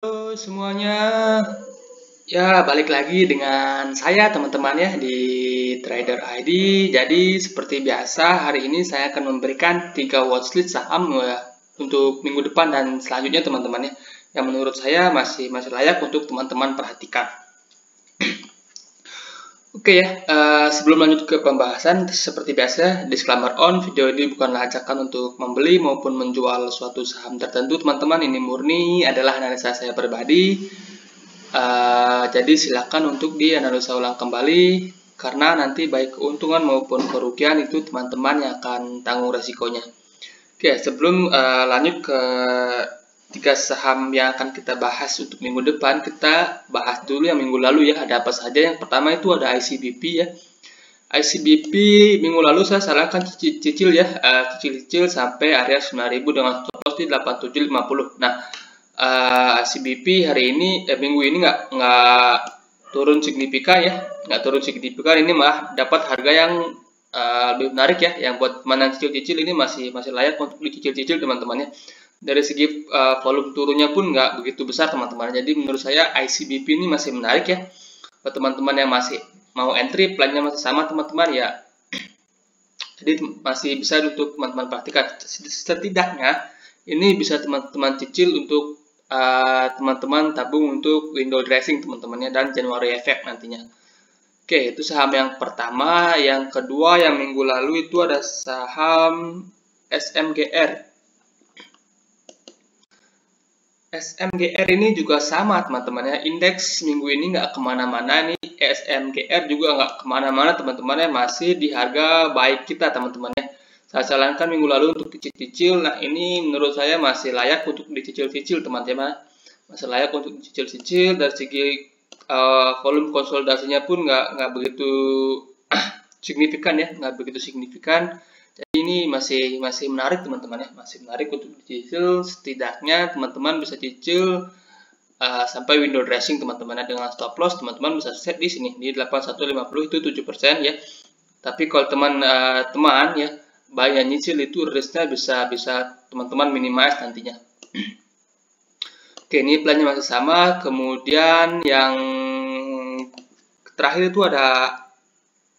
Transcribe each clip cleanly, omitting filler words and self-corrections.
Halo semuanya, ya balik lagi dengan saya teman-teman ya di Trader ID. Jadi seperti biasa hari ini saya akan memberikan 3 watchlist saham untuk minggu depan dan selanjutnya teman-teman ya, yang menurut saya masih layak untuk teman-teman perhatikan. Oke ya, sebelum lanjut ke pembahasan, seperti biasa, disclaimer on, video ini bukanlah ajakan untuk membeli maupun menjual suatu saham tertentu, teman-teman. Ini murni adalah analisa saya pribadi. Jadi silakan untuk dianalisa ulang kembali, karena nanti baik keuntungan maupun kerugian itu teman-teman yang akan tanggung resikonya. Oke, sebelum lanjut ke 3 saham yang akan kita bahas untuk minggu depan, kita bahas dulu yang minggu lalu ya, ada apa saja. Yang pertama itu ada ICBP ya. ICBP minggu lalu saya sarankan cicil ya, cicil sampai area 9.000 dengan stop loss di 8750. Nah, ICBP hari ini minggu ini nggak turun signifikan ya, nggak turun signifikan. Ini malah dapat harga yang lebih menarik ya, yang buat teman cicil-cicil ini masih layak untuk dicicil-cicil teman-temannya. Dari segi volume turunnya pun nggak begitu besar teman-teman. Jadi menurut saya ICBP ini masih menarik ya buat teman-teman yang masih mau entry, plannya masih sama teman-teman ya. Jadi masih bisa untuk teman-teman perhatikan. Setidaknya ini bisa teman-teman cicil untuk teman-teman tabung untuk window dressing teman-temannya dan January effect nantinya. Oke, itu saham yang pertama. Yang kedua yang minggu lalu itu ada saham SMGR. SMGR ini juga sama teman-teman ya, indeks minggu ini nggak kemana-mana nih. SMGR juga nggak kemana-mana teman-teman ya, masih di harga baik kita teman-teman ya. Saya sarankan minggu lalu untuk dicicil. Nah, ini menurut saya masih layak untuk dicicil-cicil teman-teman, masih layak untuk dicicil-cicil. Dari segi volume konsolidasinya pun nggak begitu signifikan ya, nggak begitu signifikan. Jadi ini masih menarik teman-teman ya, masih menarik untuk dicicil. Setidaknya teman-teman bisa cicil sampai window dressing teman-teman. Dengan stop loss teman-teman bisa set di sini di 8150 itu 7% ya. Tapi kalau teman-teman ya banyak nyicil itu risknya bisa teman-teman minimize nantinya. Oke, ini plannya masih sama. Kemudian yang terakhir itu ada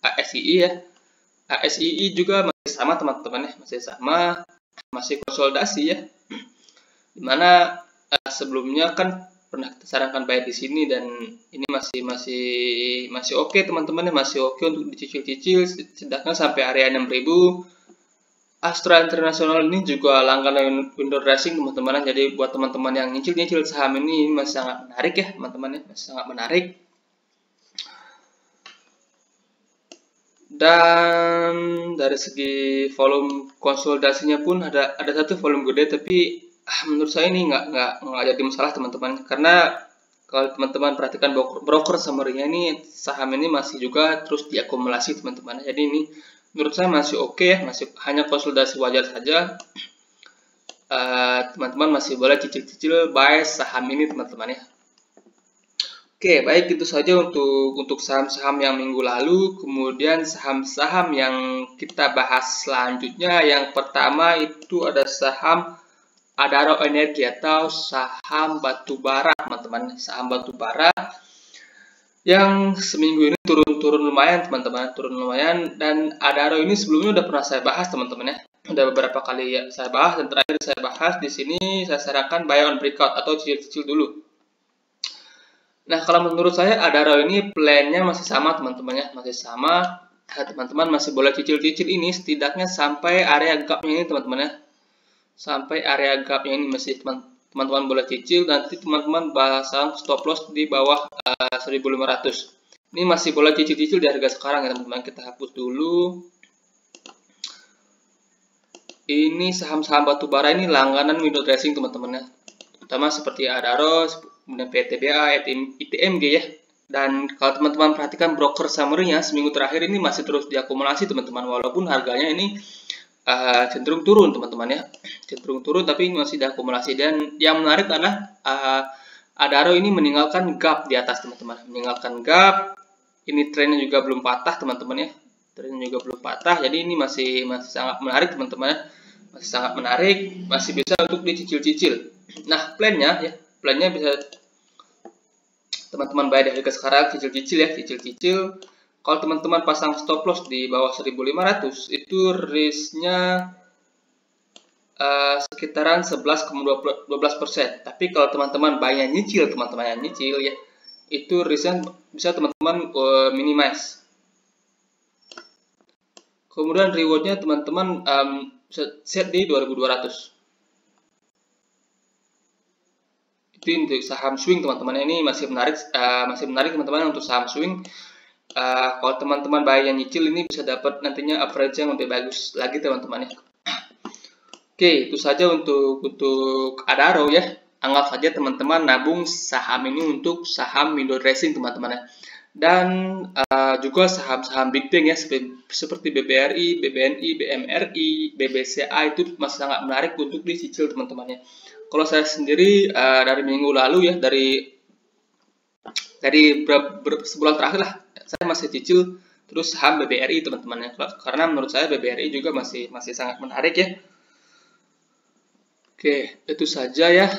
ASII ya. ASII juga masih sama teman-teman ya, masih sama, masih konsolidasi ya. Dimana sebelumnya kan pernah kita sarankan buy di sini dan ini masih oke teman-teman ya, masih oke untuk dicicil-cicil. Sedangkan sampai area 6000. Astra International ini juga langganan window dressing teman-teman. Jadi buat teman-teman yang nyicil-nyicil saham ini masih sangat menarik ya teman-teman ya, masih sangat menarik. Dan dari segi volume konsolidasinya pun ada satu volume gede, tapi menurut saya ini nggak jadi masalah teman-teman, karena kalau teman-teman perhatikan broker summary-nya ini, saham ini masih juga terus diakumulasi teman-teman. Jadi ini menurut saya masih oke ya, masih hanya konsolidasi wajar saja. Teman-teman masih boleh cicil-cicil buy saham ini teman-teman ya. Oke, baik, itu saja untuk saham-saham yang minggu lalu. Kemudian saham-saham yang kita bahas selanjutnya, yang pertama itu ada saham Adaro Energi atau saham batubara teman-teman. Saham batubara yang seminggu ini turun lumayan teman-teman, turun lumayan. Dan Adaro ini sebelumnya udah pernah saya bahas teman-teman ya, udah beberapa kali ya saya bahas, dan terakhir saya bahas di sini saya sarankan buy on breakout atau cicil-cicil dulu. Nah, kalau menurut saya Adaro ini plannya masih sama teman-teman ya, masih sama. Teman-teman masih boleh cicil-cicil ini setidaknya sampai area gapnya ini teman-teman ya, sampai area gapnya ini masih teman-teman boleh cicil. Nanti teman-teman pasang stop loss di bawah 1500. Ini masih boleh cicil-cicil di harga sekarang ya teman-teman. Kita hapus dulu. Ini saham-saham batubara ini langganan window dressing teman-teman ya, terutama seperti Adaro, kemudian PTBA, ITMG ya. Dan kalau teman-teman perhatikan broker summary-nya seminggu terakhir ini masih terus diakumulasi teman-teman, walaupun harganya ini cenderung turun teman-teman ya, cenderung turun tapi masih diakumulasi. Dan yang menarik adalah Adaro ini meninggalkan gap di atas teman-teman, meninggalkan gap. Ini trennya juga belum patah teman-teman ya, trennya juga belum patah. Jadi ini masih sangat menarik teman-teman ya, masih sangat menarik, masih bisa untuk dicicil-cicil. Nah, plannya ya, plannya bisa teman-teman bayar di harga sekarang, cicil-cicil ya, cicil-cicil. Kalau teman-teman pasang stop loss di bawah 1.500, itu risknya sekitaran 11,12%. Tapi kalau teman-teman bayarnya nyicil, teman-teman yang nyicil ya, itu risknya bisa teman-teman minimize. Kemudian rewardnya teman-teman set di 2.200. Itu untuk saham swing teman-teman. Ini masih menarik teman-teman untuk saham swing. Kalau teman-teman bayar nyicil ini bisa dapat nantinya average yang lebih bagus lagi teman-teman ya. Oke, itu saja untuk Adaro ya. Anggap saja teman-teman nabung saham ini untuk saham window dressing teman-teman ya. Dan juga saham-saham big bank ya seperti BBRI, BBNI, BMRI, BBCA itu masih sangat menarik untuk dicicil teman-teman ya. Kalau saya sendiri dari minggu lalu ya, dari sebulan terakhir lah, saya masih cicil terus saham BBRI teman-teman ya, karena menurut saya BBRI juga masih sangat menarik ya. Oke, itu saja ya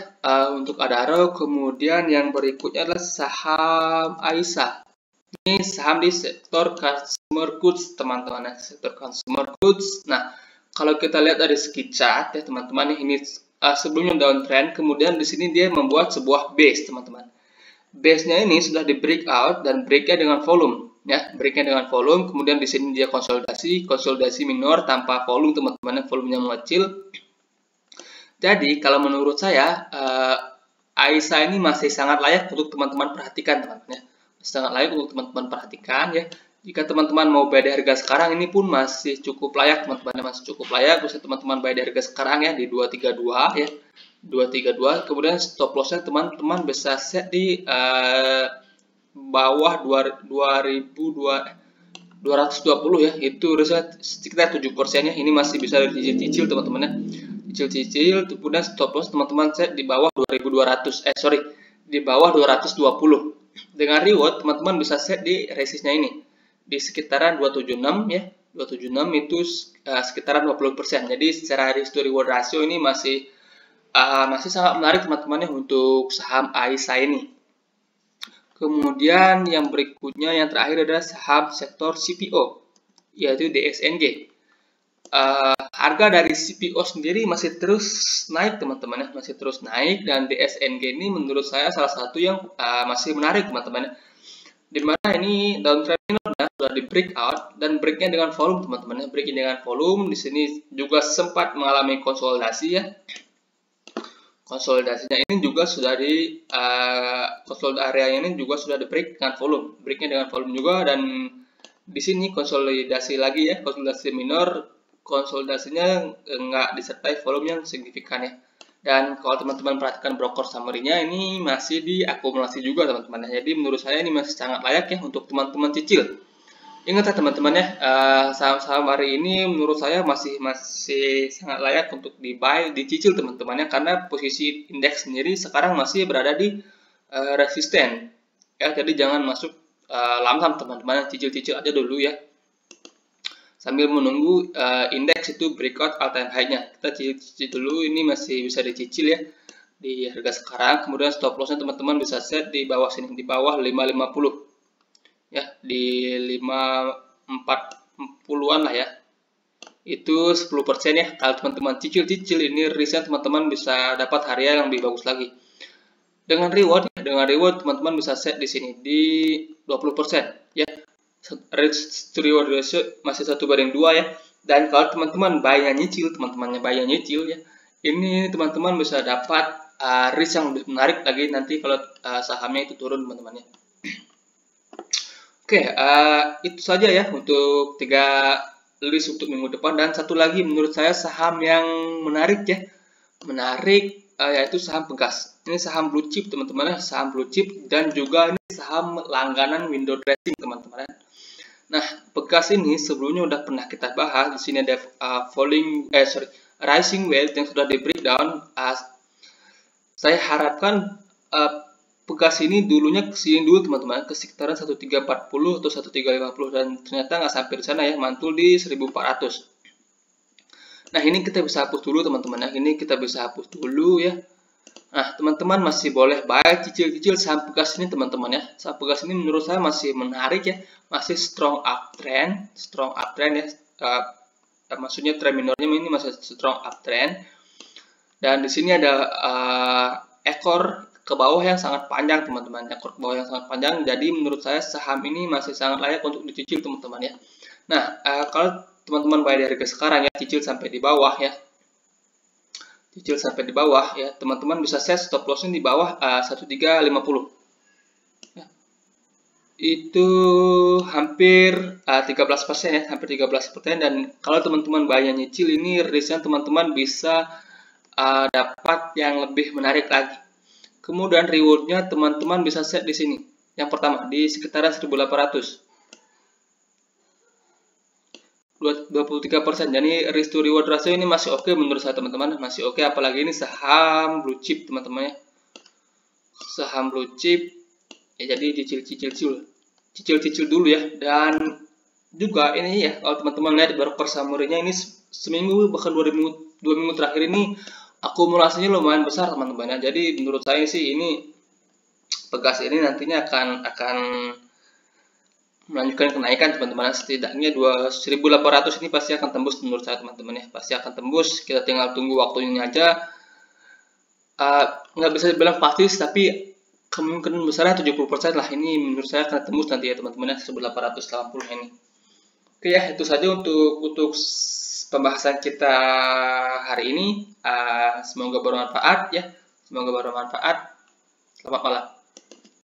untuk Adaro. Kemudian yang berikutnya adalah saham Aisyah. Ini saham di sektor consumer goods teman-teman ya, sektor consumer goods. Nah, kalau kita lihat dari segi chart ya teman-teman, ini sebelumnya downtrend, kemudian di sini dia membuat sebuah base teman-teman. Base-nya ini sudah di breakout dan break-nya dengan volume ya, break-nya dengan volume. Kemudian di sini dia konsolidasi minor tanpa volume teman-teman, volumenya mengecil. Jadi kalau menurut saya Aisyah ini masih sangat layak untuk teman-teman perhatikan teman-teman ya. Sangat layak untuk teman-teman perhatikan ya. Jika teman-teman mau bayar di harga sekarang, ini pun masih cukup layak teman-teman, masih cukup layak. Bisa teman-teman bayar di harga sekarang ya di 232 ya. 232. Kemudian stop lossnya teman-teman bisa set di bawah 220 ya. Itu sekitar 7% ya. Ini masih bisa dicicil teman-teman ya. Cicil-cicil, kemudian stop loss teman-teman set di bawah 2.200 di bawah 220. Dengan reward teman-teman bisa set di resistnya ini di sekitaran 276 ya. 276 itu sekitaran 20%. Jadi secara risk to reward ratio ini masih sangat menarik teman-teman ya untuk saham Aisyah ini. Kemudian yang berikutnya, yang terakhir adalah saham sektor CPO, yaitu DSNG. Harga dari CPO sendiri masih terus naik teman-teman ya, masih terus naik, dan DSNG ini menurut saya salah satu yang masih menarik teman-teman ya. Dimana ini downtrend minornya sudah di breakout dan breaknya dengan volume teman-teman ya, breaknya dengan volume. Di sini juga sempat mengalami konsolidasi ya. Konsolidasinya ini juga sudah di konsolidasi area ini juga sudah di break dengan volume, breaknya dengan volume juga, dan di sini konsolidasi lagi ya, konsolidasi minor, konsolidasinya nggak disertai volume yang signifikan ya. Dan kalau teman-teman perhatikan broker summary-nya, ini masih diakumulasi juga teman-teman ya. Jadi menurut saya ini masih sangat layak ya untuk teman-teman cicil. Ingat ya teman-teman ya, saham-saham hari ini menurut saya masih sangat layak untuk di-buy, dicicil teman-teman ya, karena posisi indeks sendiri sekarang masih berada di resisten ya. Jadi jangan masuk lamsam teman-teman, cicil-cicil aja dulu ya, sambil menunggu indeks itu breakout all time high-nya. Kita cicil dulu, ini masih bisa dicicil ya di harga sekarang. Kemudian stop loss-nya teman-teman bisa set di bawah sini, di bawah 550 ya, di 540-an lah ya. Itu 10% ya. Kalau teman-teman cicil-cicil, ini risknya teman-teman bisa dapat harga yang lebih bagus lagi. Dengan reward teman-teman bisa set di sini di 20% ya. Risk to reward ratio masih 1:2 ya. Dan kalau teman-teman bayar nyicil, ya, ini teman-teman bisa dapat risk yang lebih menarik lagi nanti kalau sahamnya itu turun teman-teman ya. Oke, itu saja ya untuk 3 list untuk minggu depan. Dan satu lagi menurut saya saham yang menarik ya, yaitu saham Pegas. Ini saham blue chip teman-teman ya, saham blue chip, dan juga ini saham langganan window dressing teman-teman. Nah, Pegas ini sebelumnya udah pernah kita bahas. Di sini ada rising wedge yang sudah di breakdown. Saya harapkan Pegas ini dulunya kesini dulu teman-teman, ke sekitaran 1340 atau 1350, dan ternyata nggak sampai di sana ya, mantul di 1400. Nah, ini kita bisa hapus dulu teman-teman ya, ini kita bisa hapus dulu ya. Nah, teman-teman masih boleh buy cicil-cicil saham Pegas ini teman-teman ya. Saham Pegas ini menurut saya masih menarik ya, masih strong uptrend ya. Maksudnya trend minornya ini masih strong uptrend. Dan di sini ada ekor ke bawah yang sangat panjang teman-teman, ekor ke bawah yang sangat panjang. Jadi menurut saya saham ini masih sangat layak untuk dicicil teman-teman ya. Nah, kalau teman-teman buy dari harga sekarang ya, cicil sampai di bawah ya. Cicil sampai di bawah ya, teman-teman bisa set stop lossnya di bawah 1350 ya. Itu hampir 13% ya, hampir 13%. Dan kalau teman-teman bayar nyicil ini risknya teman-teman bisa dapat yang lebih menarik lagi. Kemudian rewardnya teman-teman bisa set di sini. Yang pertama di sekitaran 1800. 23%. Jadi risk to reward ratio ini masih oke menurut saya teman-teman, masih oke, apalagi ini saham blue chip teman-teman ya. Saham blue chip ya, jadi cicil-cicil dulu ya. Dan juga ini ya, kalau teman-teman lihat broker summary-nya ini seminggu bahkan 2 minggu terakhir ini akumulasinya lumayan besar teman-teman ya. Jadi menurut saya sih ini Pegas ini nantinya akan melanjutkan kenaikan teman-teman. Setidaknya 1800 ini pasti akan tembus menurut saya teman-teman ya, pasti akan tembus. Kita tinggal tunggu waktunya aja. Nggak bisa dibilang pasti, tapi kemungkinan besarnya 70% lah ini menurut saya akan tembus nanti ya teman-teman ya, 1880 ini. Oke ya, itu saja untuk pembahasan kita hari ini. Semoga bermanfaat ya, semoga bermanfaat. Selamat malam.